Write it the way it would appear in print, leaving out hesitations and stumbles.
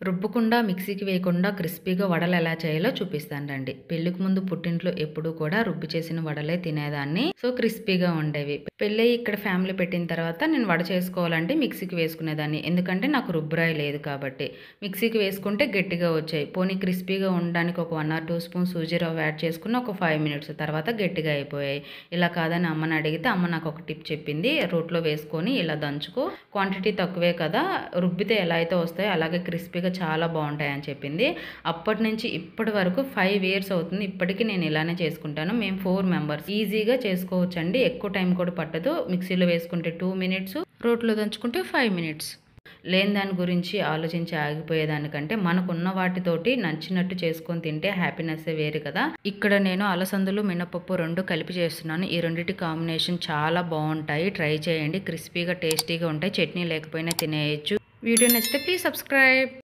రుబ్బకుండా మిక్సీకి వేయకుండా క్రిస్పీగా వడలు ఎలా చేయాలో చూపిస్తాను రండి. పెళ్ళికి ముందు పుట్టింట్లో ఎప్పుడూ కూడా రుబ్బి చేసిన వడలే తినేదాన్ని. సో క్రిస్పీగా ఉండేవి. పెళ్ళయి ఇక్కడ ఫ్యామిలీ పెట్టిన తర్వాత నేను వడ చేసుకోవాలంటే మిక్సీకి వేసుకునేదాన్ని. ఎందుకంటే నాకు రుబ్బురాయి లేదు కాబట్టి. మిక్సీకి వేసుకుంటే గట్టిగా వచ్చాయి. పోనీ క్రిస్పీగా ఉండడానికి ఒక 1 or 2 స్పూన్స్ సూజీ రవ్వ యాడ్ చేసుకుని ఒక 5 minutes తర్వాత గట్టిగా అయిపోయాయి. ఇలా కాదని అమ్మని అడిగితే అమ్మ నాకు ఒక టిప్ చెప్పింది. రోట్లో వేసుకొని ఇలా దంచుకో, క్వాంటిటీ తక్కువే కదా, రుబ్బితే ఎలా అయితే వస్తాయో అలాగే క్రిస్పీగా చాలా బాగుంటాయని చెప్పింది. అప్పటి నుంచి ఇప్పటి వరకు 5 years అవుతుంది. ఇప్పటికీ నేను ఇలానే చేసుకుంటాను. మేము 4 members ఈజీగా చేసుకోవచ్చండి. ఎక్కువ టైం కూడా పట్టదు. మిక్సీలో వేసుకుంటే 2 minutes, రోట్లో దంచుకుంటే 5 minutes. లేని దాని గురించి ఆలోచించి ఆగిపోయేదానికంటే మనకున్న వాటితోటి నచ్చినట్టు చేసుకొని తింటే హ్యాపీనెస్సే వేరు కదా. ఇక్కడ నేను అలసందలు మినపప్పు 2 కలిపి చేస్తున్నాను. ఈ రెండిటి కాంబినేషన్ చాలా బాగుంటాయి. ట్రై చేయండి. క్రిస్పీగా టేస్టీగా ఉంటాయి. చట్నీ లేకపోయినా తినేయచ్చు. వీడియో నచ్చితే ప్లీజ్ సబ్స్క్రైబ్.